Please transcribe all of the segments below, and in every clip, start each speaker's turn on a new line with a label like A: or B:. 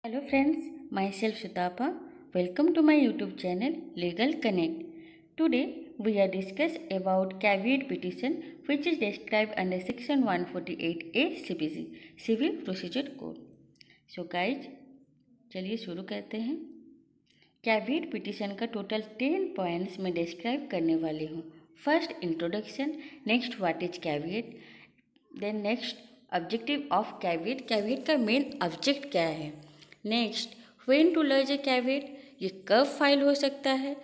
A: Hello friends, myself Shutapa. Welcome to my YouTube channel Legal Connect. Today we are discuss about caveat petition which is described under section 148A CPC Civil Procedure Code. So guys, चलिए शुरू करते हैं। Caveat petition का total 10 points में describe करने वाली हूँ। First introduction, next what is caveat, then next objective of caveat, caveat का मेन ऑब्जेक्ट क्या है, next when to lodge a caveat, ये कब फाइल हो सकता है,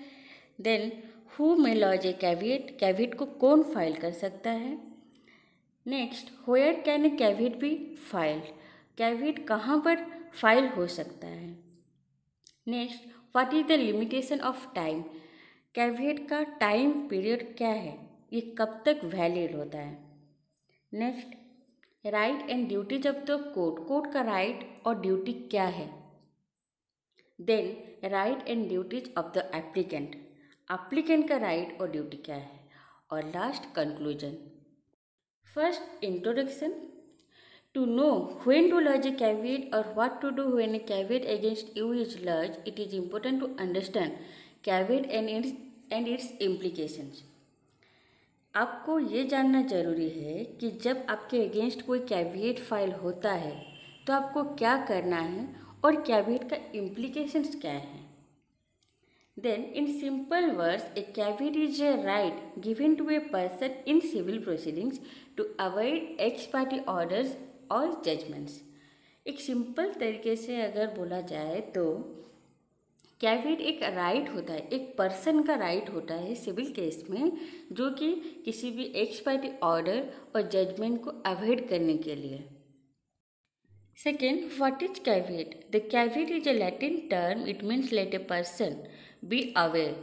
A: then who may lodge a caveat, caveat को कौन फाइल कर सकता है, next where can a caveat be filed, caveat कहाँ पर फाइल हो सकता है, next what is the limitation of time, caveat का टाइम पीरियड क्या है, ये कब तक वैलिड होता है, next right and duties of the court, court का राइट और ड्यूटी क्या है, then right and duties of the applicant, applicant का राइट और ड्यूटी क्या है, और last conclusion. First introduction, to know when to lodge a caveat और what to do when a caveat against you is laws, it is important to understand caveat and its implications. आपको ये जानना जरूरी है कि जब आपके अगेंस्ट कोई कैविएट फाइल होता है तो आपको क्या करना है और कैविएट का इम्प्लीकेशंस क्या है। Then in simple words, a caveat is a right given to a person in civil proceedings to avoid ex parte orders और जजमेंट्स। एक सिंपल तरीके से अगर बोला जाए तो कैविएट एक राइट होता है, एक पर्सन का राइट होता है सिविल केस में, जो कि किसी भी एक्स पार्टी ऑर्डर और जजमेंट को अवॉइड करने के लिए। Second, what is caveat, the caveat is a Latin term, it means let a person be aware.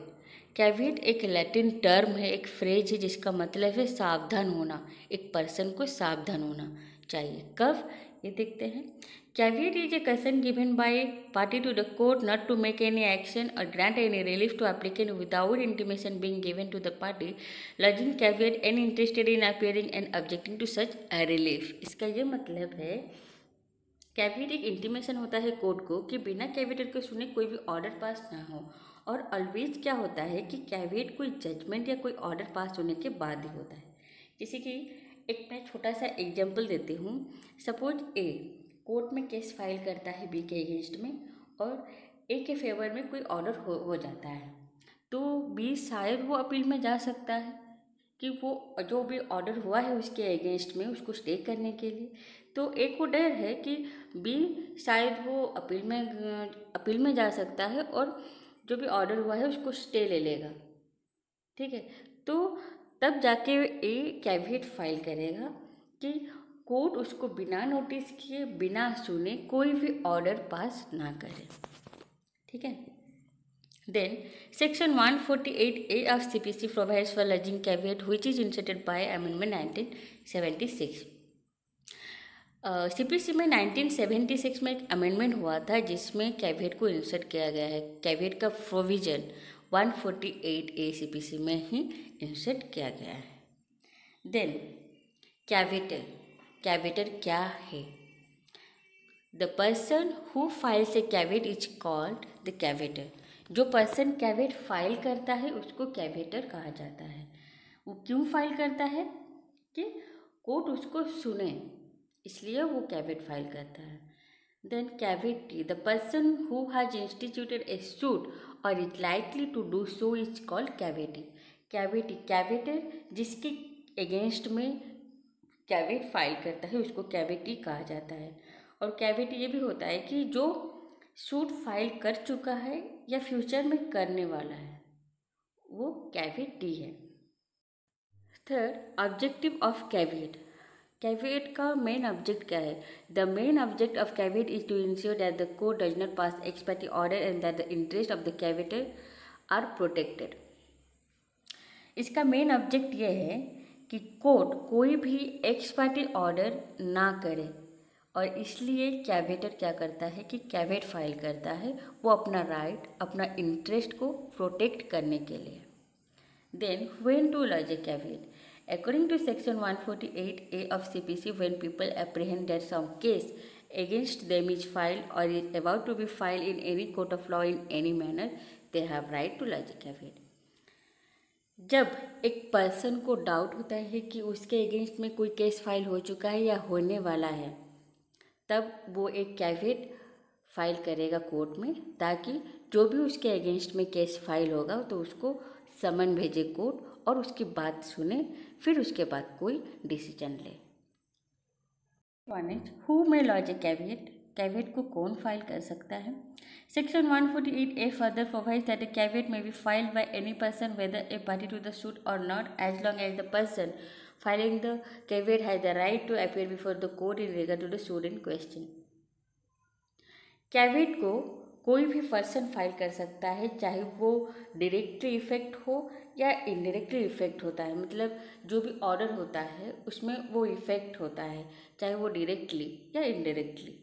A: Caveat एक लैटिन टर्म है, एक फ्रेज है जिसका मतलब है सावधान होना, एक पर्सन को सावधान होना चाहिए। कब, ये देखते हैं। Caveat is a concern given by party to the court not to make any action or grant any relief to applicant without intimation being given to the party lodging caveat and interested in appearing and objecting to such relief. इसका ये मतलब है caveat एक intimation होता है court को कि बिना कैविएट को सुने कोई भी ऑर्डर पास ना हो, और ऑलवेज क्या होता है कि कैविएट कोई जजमेंट या कोई ऑर्डर पास होने के बाद ही होता है। जैसे कि एक मैं छोटा सा एग्जांपल देती हूँ। सपोज ए कोर्ट में केस फाइल करता है बी के अगेंस्ट में और ए के फेवर में कोई ऑर्डर हो जाता है, तो बी शायद वो अपील में जा सकता है कि वो जो भी ऑर्डर हुआ है उसके अगेंस्ट में उसको स्टे करने के लिए। तो ए को डर है कि बी शायद वो अपील में जा सकता है और जो भी ऑर्डर हुआ है उसको स्टे ले लेगा, ठीक है। तो तब जाके ए कैविएट फाइल करेगा कि कोर्ट उसको बिना नोटिस किए बिना सुने कोई भी ऑर्डर पास ना करे, ठीक है। Then section 148A of CPC provides for lodging caveat which is inserted by amendment 1976। CPC में 1976 में एक अमेंडमेंट हुआ था जिसमें कैविएट को इंसर्ट किया गया है। कैविएट का प्रोविजन 148A CPC में ही इंसर्ट किया गया है। देन कैविएटर, कैविएटर क्या है? The person who files a caveat is called the caveator. जो पर्सन कैविएट फाइल करता है उसको कैविएटर कहा जाता है। वो क्यों फाइल करता है? कि कोर्ट उसको सुने, इसलिए वो कैविएट फाइल करता है। Then caveatee, the person who has instituted a suit or is likely to do so is called caveatee. Caveatee, caveator जिसके अगेंस्ट में कैविएट फाइल करता है उसको कैविएटी कहा जाता है। और कैविएटी ये भी होता है कि जो सूट फाइल कर चुका है या फ्यूचर में करने वाला है वो कैविएटी है। Third, objective of caveat, caveat का मेन ऑब्जेक्ट क्या है? The main object of caveat is to ensure that the court does not pass ex parte order and that the interest of the caveator are protected. इसका main object ये है कि court कोई भी ex parte order ना करे, और इसलिए कैविएटर क्या करता है कि कैविएट फाइल करता है वो अपना राइट, अपना इंटरेस्ट को प्रोटेक्ट करने के लिए। Then when to lodge a caveat, according to section 148A of CPC, when people apprehend that some case against them is filed or is about to be filed in any court of law in any manner, they have right to lodge a caveat. जब एक person को doubt होता है कि उसके against में कोई case file हो चुका है या होने वाला है, तब वो एक कैवेट फाइल करेगा कोर्ट में, ताकि जो भी उसके अगेंस्ट में केस फाइल होगा तो उसको समन भेजे कोर्ट और उसकी बात सुने, फिर उसके बाद कोई डिसीजन ले। One is who may lodge a caveat, caveat को कौन फाइल कर सकता है। Section 148A further provides that a caveat may be filed by any person whether a party to the suit or not, as long as the person filing the caveat has the right to appear before the court in regard to the suit in question. कैवेट को कोई भी person file कर सकता है, चाहे वो directly effect हो या इनडायरेक्टली इफेक्ट होता है, मतलब जो भी ऑर्डर होता है उसमें वो इफेक्ट होता है, चाहे वो डायरेक्टली या indirectly.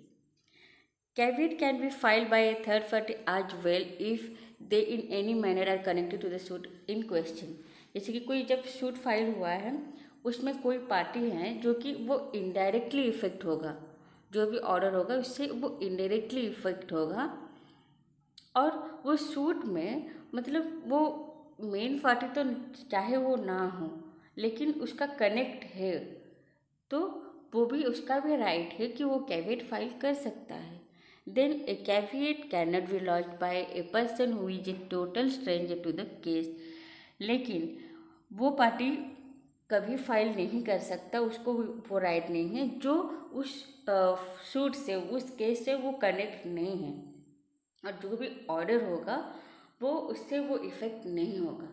A: Caveat can be filed by a third party as well if they in any manner are connected to the suit in question. जैसे कि कोई जब सूट फाइल हुआ है उसमें कोई पार्टी है जो कि वो इनडायरेक्टली इफेक्ट होगा, जो भी ऑर्डर होगा उससे वो इनडायरेक्टली इफेक्ट होगा, और वो सूट में मतलब वो मेन पार्टी तो चाहे वो ना हो लेकिन उसका कनेक्ट है, तो वो भी उसका भी राइट है कि वो कैवेट फाइल कर सकता है। Then a caveat can not be lodged by a person who is a total stranger to the case, लेकिन वो पार्टी कभी फाइल नहीं कर सकता, उसको वो राइट नहीं है जो उस सूट से, उस केस से वो कनेक्ट नहीं है, और जो भी ऑर्डर होगा वो उससे वो इफ़ेक्ट नहीं होगा,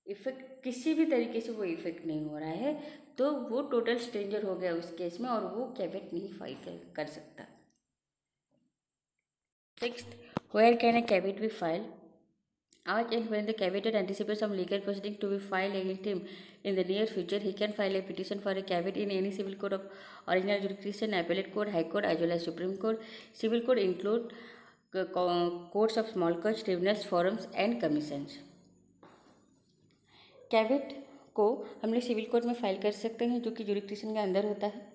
A: इफ़ेक्ट किसी भी तरीके से वो इफ़ेक्ट नहीं हो रहा है, तो वो टोटल स्ट्रेंजर हो गया उस केस में और वो कैवेट नहीं फाइल कर सकता। Sixth, where can a caveat be file? As and when the caveat anticipates some legal proceeding to be filed against him in the near future, he can file a petition for a caveat in any civil court of original jurisdiction, appellate court, high court, as well as Supreme Court. Civil court include courts of small courts, tribunals, forums and commissions. कैवेट को हम लोग civil court में file कर सकते हैं जो कि jurisdiction के अंदर होता है,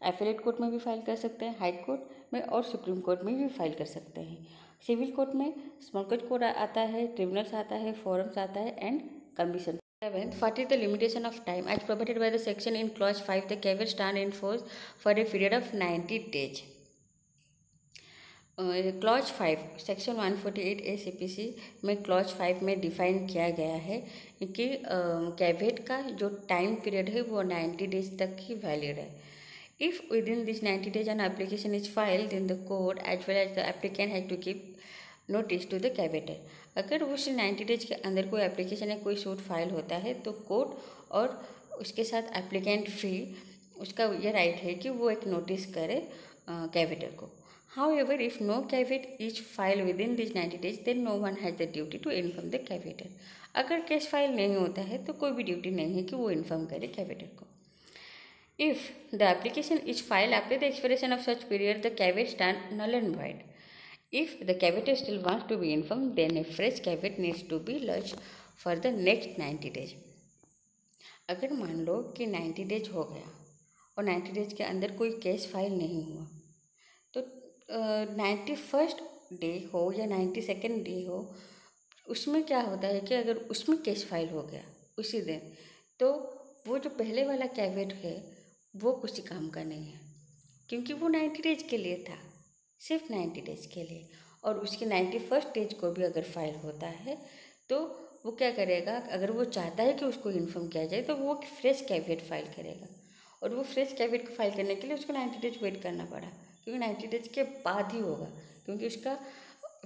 A: एफिलेट कोर्ट में भी फाइल कर सकते हैं, हाई कोर्ट में और सुप्रीम कोर्ट में भी फाइल कर सकते हैं। सिविल कोर्ट में स्मॉल कोर्ट आता है, ट्रिब्यूनल्स आता है, फोरम्स आता है and commission. 7. What is the limitation of time? As provided by the section in clause 5, the caveat stand in force for a period of 90 days. Clause 5 section 148A CPC में clause 5 में define किया गया है कि कैवेट का जो time period है वो 90 डेज तक ही वैलिड है। If with in this 90 days an application is filed, then the court as well as the applicant has to give notice to the caveator. अगर उस 90 डेज के अंदर कोई एप्लीकेशन या कोई सूट फाइल होता है तो कोर्ट और उसके साथ एप्लीकेंट भी उसका ये राइट है कि वो एक नोटिस करे कैवेटर को। However, if no caveat is filed within these 90 days, then no one has the duty to inform the caveator. अगर केस फाइल नहीं होता है तो कोई भी ड्यूटी नहीं है कि वो इन्फॉर्म करे कैवेटर को। If the application is filed after the expiration of such period, the caveat stand null and void. If the caveator still wants to be informed, then a fresh caveat needs to be lodged for the next 90 days. अगर मान लो कि 90 days हो गया और 90 days के अंदर कोई case file नहीं हुआ, तो 91st डे हो या 92nd डे हो, उसमें क्या होता है कि अगर उसमें केस फाइल हो गया उसी दिन, तो वो जो पहले वाला कैवेट है वो किसी काम का नहीं है, क्योंकि वो 90 डेज के लिए था, सिर्फ 90 डेज के लिए। और उसके 91st डेज को भी अगर फाइल होता है तो वो क्या करेगा, अगर वो चाहता है कि उसको इन्फॉर्म किया जाए तो वो फ्रेश कैवेट फाइल करेगा, और वो फ्रेश कैवेट को फाइल करने के लिए उसको 90 डेज वेट करना पड़ा, क्योंकि 90 डेज के बाद ही होगा, क्योंकि उसका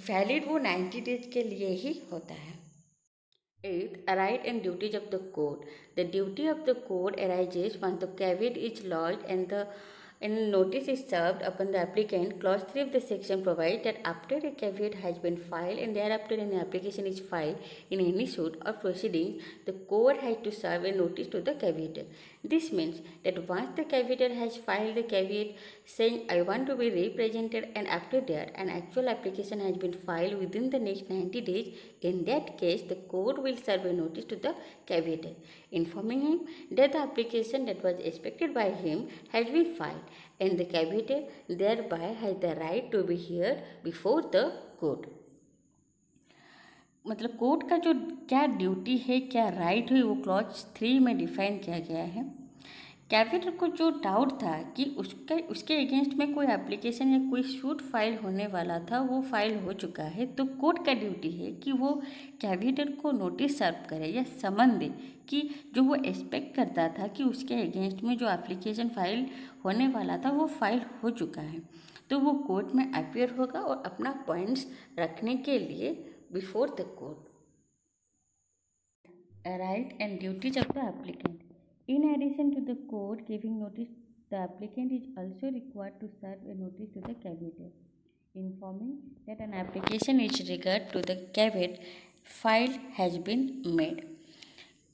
A: वैलिड वो 90 डेज के लिए ही होता है। 8. Right and duties of the court. The duty of the court arises once the caveat is lodged and notice is served upon the applicant. Clause 3 of the section provides that after a caveat has been filed and thereafter an application is filed in any suit or proceeding, the court has to serve a notice to the caveator. This means that once the caveator has filed the caveat saying I want to be represented, and after that an actual application has been filed within the next 90 days, in that case the court will serve a notice to the caveator, informing him that the application that was expected by him has been filed, and the caveator thereby has the right to be heard before the court. मतलब court का जो क्या duty है, क्या right है, वो clause 3 में define किया गया है। कैवेटर को जो डाउट था कि उसके अगेंस्ट में कोई एप्लीकेशन या कोई सूट फाइल होने वाला था, वो फाइल हो चुका है, तो कोर्ट का ड्यूटी है कि वो कैवेटर को नोटिस सर्व करे या समन दे कि जो वो एक्सपेक्ट करता था कि उसके अगेंस्ट में जो एप्लीकेशन फाइल होने वाला था वो फाइल हो चुका है, तो वो कोर्ट में अपीयर होगा और अपना पॉइंट्स रखने के लिए before the court. A right and duties of the applicant. In addition to the court giving notice, the applicant is also required to serve a notice to the caveator, informing that an application in regard to the caveat filed has been made.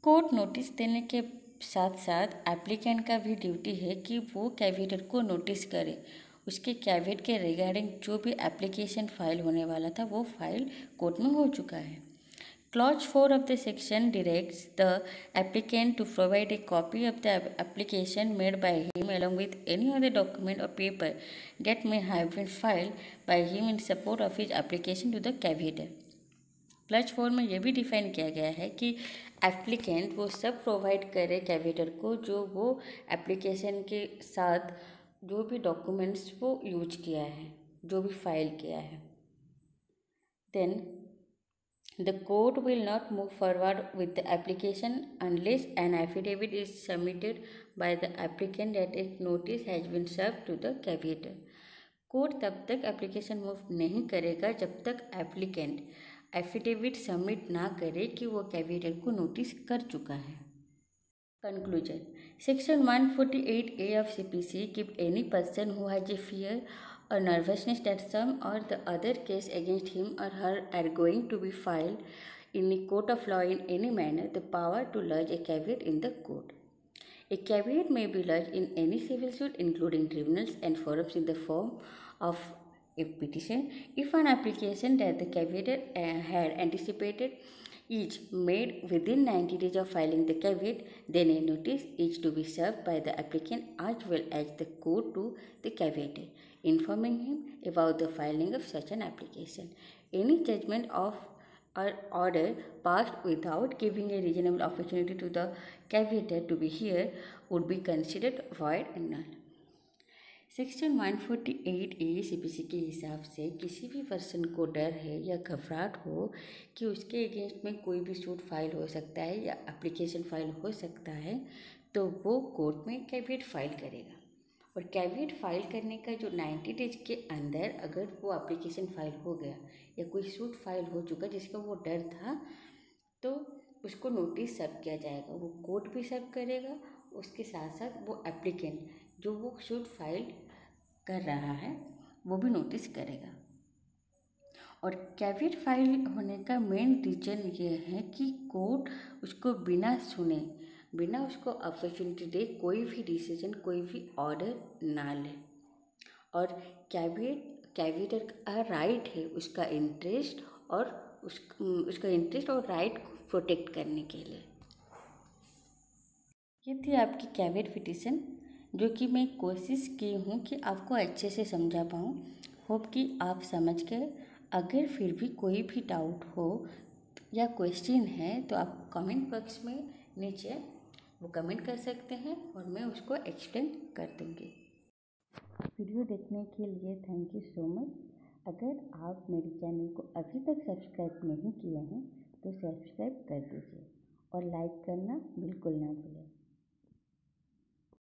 A: Court notice देने के साथ साथ applicant का भी duty है कि वो कैवेटर को नोटिस करे, उसके कैवेट के रिगार्डिंग जो भी एप्लीकेशन फाइल होने वाला था वो फाइल कोर्ट में हो चुका है। Clause 4 of the section directs the applicant to provide a copy of the application made by him along with any other document or paper that may have been filed by him in support of his application to the caveator. Clause 4 में यह भी define किया गया है कि applicant वो सब provide करे कैवेटर को जो वो एप्लीकेशन के साथ जो भी डॉक्यूमेंट्स वो यूज किया है, जो भी फाइल किया है। Then the court will not move forward with the application unless an affidavit is submitted by the applicant that is notice has been served to the caveator. कोर्ट तब तक एप्लीकेशन मूव नहीं करेगा जब तक एप्लीकेंट एफिडेविट सबमिट ना करे कि वो कैवेटर को नोटिस कर चुका है। Conclusion. Section 148A of CPC give any person who has a fear or nervousness that some or the other case against him or her are going to be filed in a court of law in any manner the power to lodge a caveat in the court. A caveat may be lodged in any civil suit including tribunals and forums in the form of a petition if an application that the caveat had anticipated is made within 90 days of filing the caveat, then a notice is to be served by the applicant as well as the court to the caveator, informing him about the filing of such an application. Any judgment of or order passed without giving a reasonable opportunity to the caveator to be heard would be considered void and null. Section 148A CPC के हिसाब से किसी भी person को डर है या घबराहट हो कि उसके अगेंस्ट में कोई भी सूट फाइल हो सकता है या एप्लीकेशन फाइल हो सकता है, तो वो कोर्ट में कैवेट फाइल करेगा। और कैवेट फाइल करने का जो 90 डेज के अंदर अगर वो एप्लीकेशन फाइल हो गया या कोई सूट फाइल हो चुका जिसका वो डर था, तो उसको नोटिस सर्व किया जाएगा। वो कोर्ट भी सर्व करेगा, उसके साथ साथ वो एप्लीकेंट जो वो सूट फाइल कर रहा है वो भी नोटिस करेगा। और कैवेट फाइल होने का मेन रीज़न ये है कि कोर्ट उसको बिना सुने, बिना उसको अपॉर्चुनिटी दे कोई भी डिसीजन, कोई भी ऑर्डर ना ले। और कैवेटर का राइट है उसका इंटरेस्ट और उसका इंटरेस्ट और राइट को प्रोटेक्ट करने के लिए। ये थी आपकी कैवेट पिटीशन, जो कि मैं कोशिश की हूँ कि आपको अच्छे से समझा पाऊँ। होप कि आप समझ गए। अगर फिर भी कोई भी डाउट हो या क्वेश्चन है तो आप कमेंट बॉक्स में नीचे वो कमेंट कर सकते हैं और मैं उसको एक्सप्लेन कर दूँगी। वीडियो देखने के लिए थैंक यू सो मच। अगर आप मेरे चैनल को अभी तक सब्सक्राइब नहीं किए हैं तो सब्सक्राइब कर दीजिए और लाइक करना बिल्कुल ना भूलें।